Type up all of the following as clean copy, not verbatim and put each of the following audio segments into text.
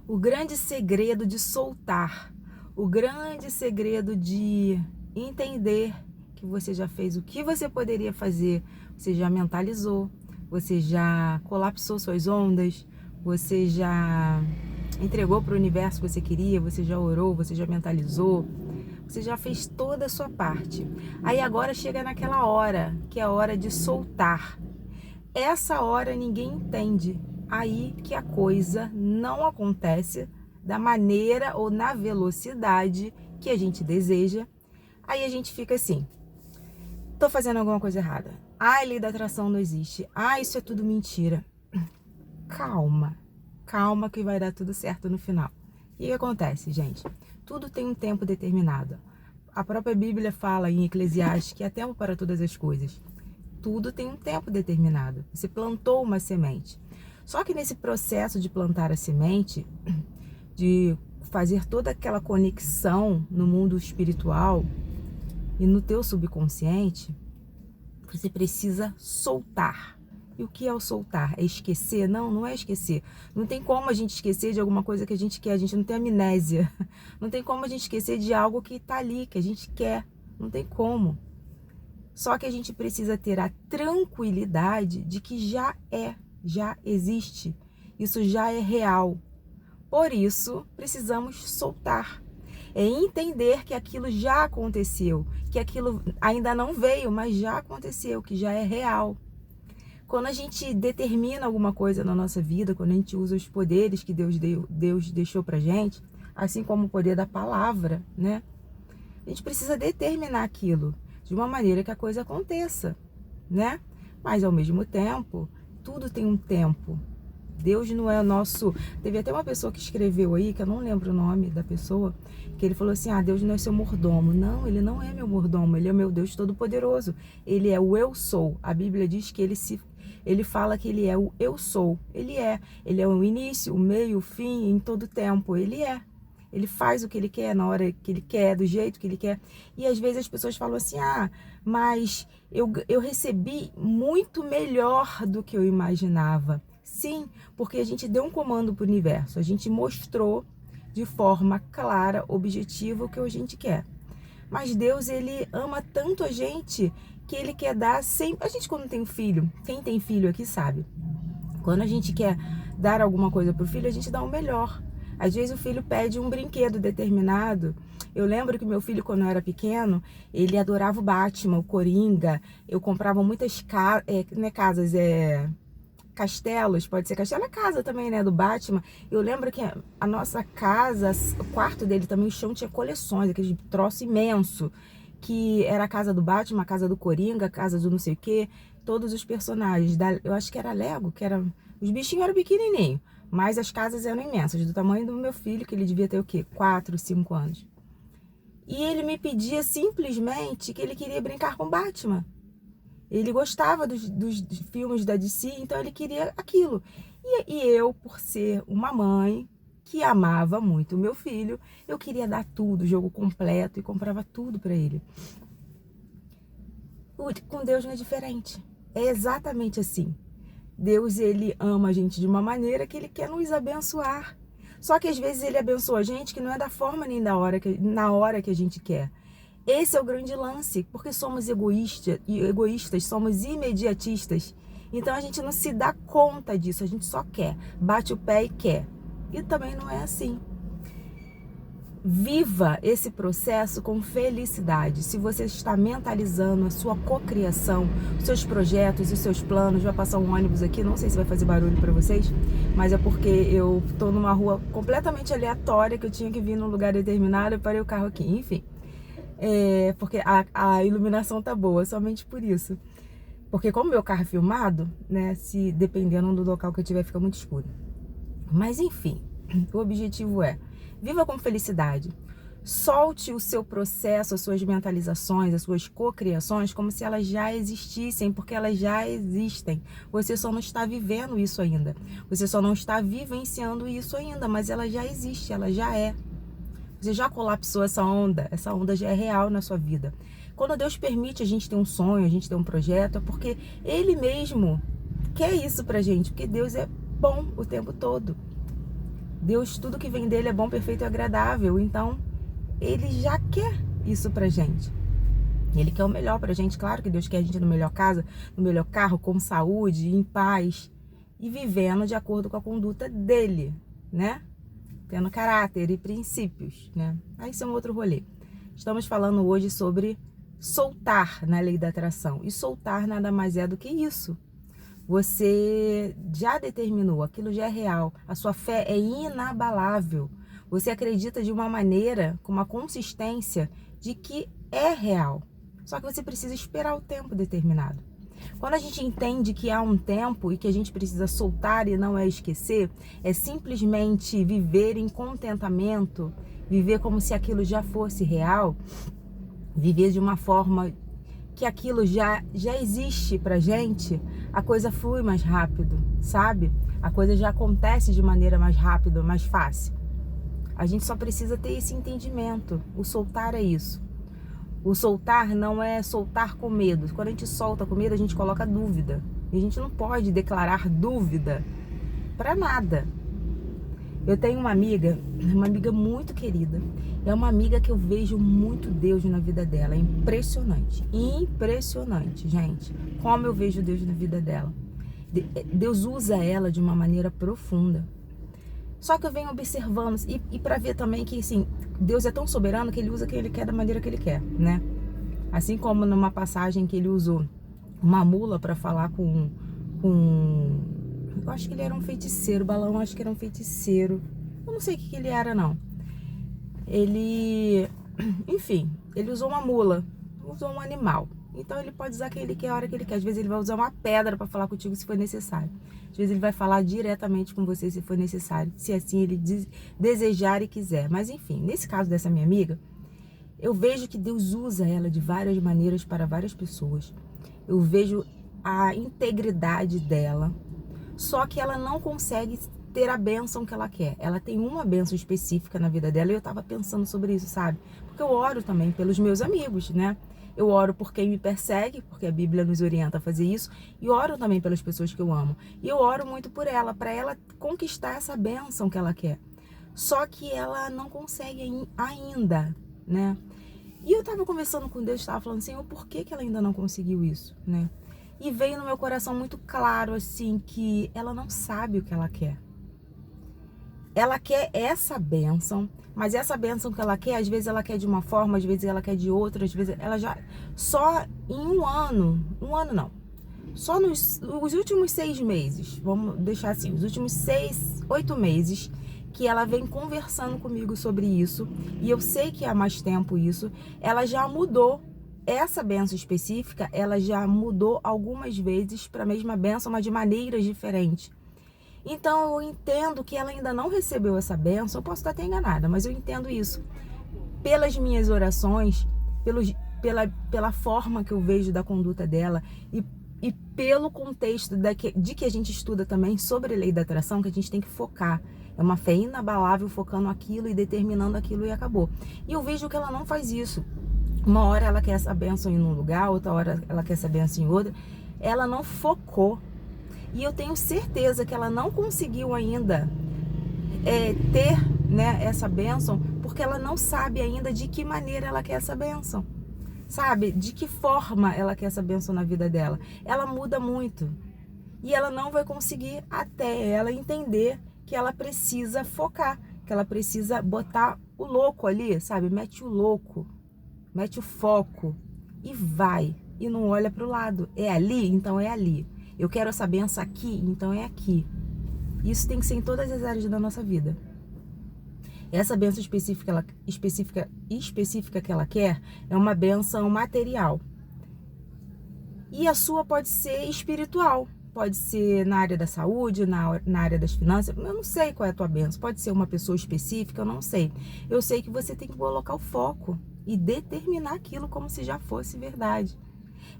O grande segredo de soltar, o grande segredo de entender que você já fez o que você poderia fazer, você já mentalizou, você já colapsou suas ondas, você já entregou para o universo o que você queria, você já orou, você já mentalizou, você já fez toda a sua parte. Aí agora chega naquela hora, que é a hora de soltar. Essa hora ninguém entende. Aí que a coisa não acontece da maneira ou na velocidade que a gente deseja. Aí a gente fica assim: tô fazendo alguma coisa errada. A lei da atração não existe. Isso é tudo mentira. Calma, calma que vai dar tudo certo no final. E o que acontece, gente? Tudo tem um tempo determinado. A própria Bíblia fala em Eclesiastes que há tempo para todas as coisas. Tudo tem um tempo determinado. Você plantou uma semente. Só que nesse processo de plantar a semente, de fazer toda aquela conexão no mundo espiritual e no teu subconsciente, você precisa soltar. E o que é o soltar? É esquecer? Não, não é esquecer. Não tem como a gente esquecer de alguma coisa que a gente quer. A gente não tem amnésia. Não tem como a gente esquecer de algo que está ali, que a gente quer. Não tem como. Só que a gente precisa ter a tranquilidade de que já existe. Isso já é real. Por isso, precisamos soltar. É entender que aquilo já aconteceu, que aquilo ainda não veio, mas já aconteceu, que já é real. Quando a gente determina alguma coisa na nossa vida, quando a gente usa os poderes que Deus deixou pra gente, assim como o poder da palavra, né? A gente precisa determinar aquilo de uma maneira que a coisa aconteça, né? Mas ao mesmo tempo, tudo tem um tempo. Deus não é o nosso... Teve até uma pessoa que escreveu aí, que eu não lembro o nome da pessoa, que ele falou assim: Deus não é seu mordomo. Não, ele não é meu mordomo, ele é o meu Deus Todo-Poderoso. Ele é o eu sou. A Bíblia diz que ele fala que ele é o eu sou. Ele é o início, o meio, o fim, em todo tempo. Ele é. Ele faz o que ele quer, na hora que ele quer, do jeito que ele quer. E às vezes as pessoas falam assim: mas eu recebi muito melhor do que eu imaginava. Sim, porque a gente deu um comando para o universo. A gente mostrou de forma clara, objetiva, o que a gente quer. Mas Deus, ele ama tanto a gente que ele quer dar sempre. A gente, quando tem um filho, quem tem filho aqui sabe. Quando a gente quer dar alguma coisa pro filho, a gente dá o melhor. Às vezes o filho pede um brinquedo determinado. Eu lembro que meu filho, quando eu era pequeno, ele adorava o Batman, o Coringa. Eu comprava muitas casas, castelos, pode ser castelo, é casa também, né, do Batman. Eu lembro que a nossa casa, o quarto dele também, o chão tinha coleções, aquele troço imenso, que era a casa do Batman, a casa do Coringa, a casa do não sei o que, todos os personagens, eu acho que era Lego, os bichinhos eram pequenininhos, mas as casas eram imensas, do tamanho do meu filho, que ele devia ter o quê? 4, 5 anos. E ele me pedia simplesmente que ele queria brincar com Batman. Ele gostava dos filmes da DC, então ele queria aquilo. E eu, por ser uma mãe que amava muito o meu filho, eu queria dar tudo, o jogo completo, e comprava tudo para ele. Com Deus não é diferente. É exatamente assim. Deus, ele ama a gente de uma maneira que ele quer nos abençoar. Só que às vezes ele abençoa a gente que não é da forma nem na hora que a gente quer. Esse é o grande lance, porque somos egoístas, somos imediatistas. Então a gente não se dá conta disso, a gente só quer, bate o pé e quer. E também não é assim. Viva esse processo com felicidade. Se você está mentalizando a sua cocriação, os seus projetos, os seus planos, vai passar um ônibus aqui, não sei se vai fazer barulho para vocês, mas é porque eu estou numa rua completamente aleatória, que eu tinha que vir num lugar determinado e parei o carro aqui, enfim. Porque a iluminação tá boa, somente por isso. Porque como meu carro é filmado, né, se dependendo do local que eu tiver, fica muito escuro. Mas enfim, o objetivo é: viva com felicidade. Solte o seu processo, as suas mentalizações, as suas cocriações, como se elas já existissem, porque elas já existem. Você só não está vivendo isso ainda. Você só não está vivenciando isso ainda, mas ela já existe, ela já é. Você já colapsou essa onda já é real na sua vida. Quando Deus permite a gente ter um sonho, a gente ter um projeto, é porque Ele mesmo quer isso pra gente, porque Deus é bom o tempo todo. Deus, tudo que vem dele é bom, perfeito e agradável. Então, ele já quer isso pra gente. Ele quer o melhor pra gente. Claro que Deus quer a gente no melhor casa, no melhor carro, com saúde, em paz e vivendo de acordo com a conduta dele, né? Tendo caráter e princípios, né? Aí isso é um outro rolê. Estamos falando hoje sobre soltar na lei da atração. E soltar nada mais é do que isso. Você já determinou, aquilo já é real. A sua fé é inabalável. Você acredita de uma maneira, com uma consistência de que é real. Só que você precisa esperar o tempo determinado. Quando a gente entende que há um tempo e que a gente precisa soltar e não é esquecer, é simplesmente viver em contentamento, viver como se aquilo já fosse real, viver de uma forma que aquilo já existe pra gente, a coisa flui mais rápido, sabe? A coisa já acontece de maneira mais rápida, mais fácil. A gente só precisa ter esse entendimento. O soltar é isso. O soltar não é soltar com medo. Quando a gente solta com medo, a gente coloca dúvida. E a gente não pode declarar dúvida para nada. Eu tenho uma amiga muito querida. É uma amiga que eu vejo muito Deus na vida dela. É impressionante. Impressionante, gente. Como eu vejo Deus na vida dela. Deus usa ela de uma maneira profunda. Só que eu venho observando, e para ver também que, assim, Deus é tão soberano que ele usa quem ele quer da maneira que ele quer, né? Assim como numa passagem que ele usou uma mula para falar com... Eu acho que ele era um feiticeiro, Balão, acho que era um feiticeiro. Eu não sei o que ele era, não. Enfim, ele usou uma mula, usou um animal. Então ele pode usar quem ele quer, a hora que ele quer. Às vezes ele vai usar uma pedra para falar contigo se for necessário. Às vezes ele vai falar diretamente com você se for necessário, se assim ele desejar e quiser. Mas enfim, nesse caso dessa minha amiga, eu vejo que Deus usa ela de várias maneiras para várias pessoas. Eu vejo a integridade dela, só que ela não consegue ter a bênção que ela quer. Ela tem uma bênção específica na vida dela e eu tava pensando sobre isso, sabe? Porque eu oro também pelos meus amigos, né? Eu oro por quem me persegue, porque a Bíblia nos orienta a fazer isso. E oro também pelas pessoas que eu amo. E eu oro muito por ela, para ela conquistar essa bênção que ela quer. Só que ela não consegue ainda, né? E eu tava conversando com Deus, tava falando, Senhor, por que ela ainda não conseguiu isso, né? E veio no meu coração muito claro, assim, que ela não sabe o que ela quer. Ela quer essa bênção, mas essa bênção que ela quer, às vezes ela quer de uma forma, às vezes ela quer de outra, às vezes ela já... Só em um ano não, só nos últimos 6 meses, vamos deixar assim, os últimos 8 meses, que ela vem conversando comigo sobre isso, e eu sei que há mais tempo isso, ela já mudou essa bênção específica, ela já mudou algumas vezes para a mesma bênção, mas de maneiras diferentes. Então eu entendo que ela ainda não recebeu essa bênção, eu posso estar até enganada, mas eu entendo isso. Pelas minhas orações, pela forma que eu vejo da conduta dela e pelo contexto de que a gente estuda também sobre a lei da atração, que a gente tem que focar. É uma fé inabalável focando aquilo e determinando aquilo e acabou. E eu vejo que ela não faz isso. Uma hora ela quer essa bênção em um lugar, outra hora ela quer essa bênção em outra. Ela não focou. E eu tenho certeza que ela não conseguiu ainda ter, né, essa bênção, porque ela não sabe ainda de que maneira ela quer essa bênção. Sabe? De que forma ela quer essa bênção na vida dela. Ela muda muito. E ela não vai conseguir até ela entender que ela precisa focar, que ela precisa botar o louco ali, sabe? Mete o louco, mete o foco e vai. E não olha para o lado. É ali? Então é ali. Eu quero essa benção aqui, então é aqui. Isso tem que ser em todas as áreas da nossa vida. Essa benção específica que ela quer é uma benção material. E a sua pode ser espiritual. Pode ser na área da saúde, na área das finanças. Eu não sei qual é a tua benção. Pode ser uma pessoa específica, eu não sei. Eu sei que você tem que colocar o foco e determinar aquilo como se já fosse verdade.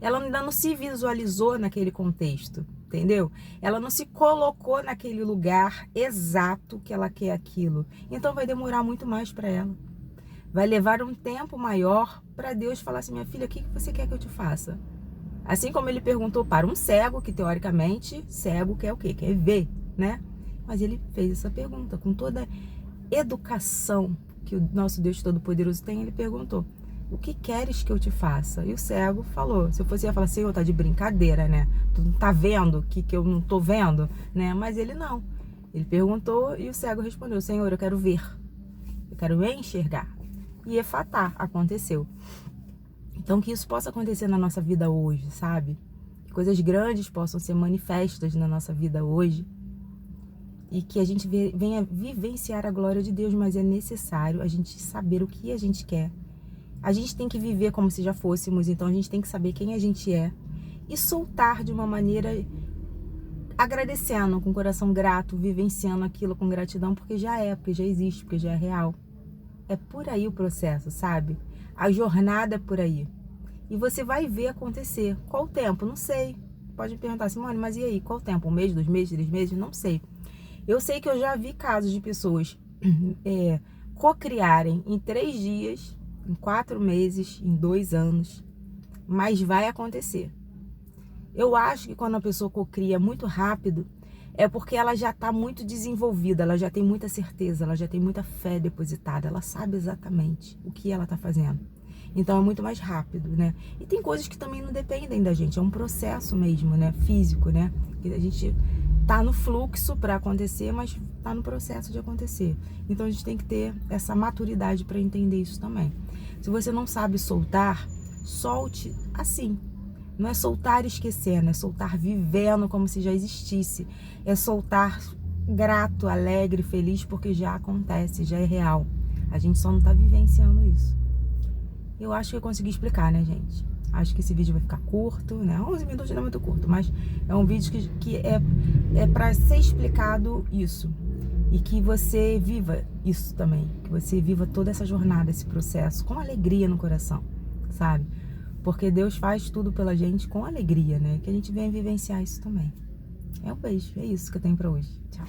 Ela ainda não se visualizou naquele contexto, entendeu? Ela não se colocou naquele lugar exato que ela quer aquilo. Então vai demorar muito mais para ela. Vai levar um tempo maior para Deus falar assim, minha filha, o que você quer que eu te faça? Assim como ele perguntou para um cego, que teoricamente, cego quer o quê? Quer ver, né? Mas ele fez essa pergunta com toda a educação que o nosso Deus Todo-Poderoso tem. Ele perguntou: o que queres que eu te faça? E o cego falou. Se eu fosse, ia falar: Senhor, tá de brincadeira, né? Tu não tá vendo que eu não tô vendo, né? Mas ele não. Ele perguntou e o cego respondeu: Senhor, eu quero ver. Eu quero enxergar. E efatá, aconteceu. Então, que isso possa acontecer na nossa vida hoje, sabe? Que coisas grandes possam ser manifestas na nossa vida hoje. E que a gente venha vivenciar a glória de Deus, mas é necessário a gente saber o que a gente quer. A gente tem que viver como se já fôssemos, então a gente tem que saber quem a gente é e soltar de uma maneira agradecendo, com o coração grato, vivenciando aquilo com gratidão, porque já existe, porque já é real. É por aí o processo, sabe? A jornada é por aí. E você vai ver acontecer. Qual o tempo? Não sei. Pode me perguntar, Simone, mas e aí? Qual o tempo? 1 mês, 2 meses, 3 meses? Não sei. Eu sei que eu já vi casos de pessoas cocriarem em 3 dias, em 4 meses, em 2 anos. Mas vai acontecer. Eu acho que quando a pessoa cocria muito rápido, é porque ela já está muito desenvolvida, ela já tem muita certeza, ela já tem muita fé depositada, ela sabe exatamente o que ela está fazendo. Então é muito mais rápido, né? E tem coisas que também não dependem da gente, é um processo mesmo, né? Físico, né? Que a gente tá no fluxo para acontecer, mas tá no processo de acontecer. Então a gente tem que ter essa maturidade para entender isso também. Se você não sabe soltar, solte assim. Não é soltar esquecendo, é soltar vivendo como se já existisse. É soltar grato, alegre, feliz, porque já acontece, já é real. A gente só não tá vivenciando isso. Eu acho que eu consegui explicar, né, gente? Acho que esse vídeo vai ficar curto, né? 11 minutos não é muito curto, mas é um vídeo que é para ser explicado isso. E que você viva isso também. Que você viva toda essa jornada, esse processo, com alegria no coração, sabe? Porque Deus faz tudo pela gente com alegria, né? Que a gente venha vivenciar isso também. É um beijo, é isso que eu tenho pra hoje. Tchau.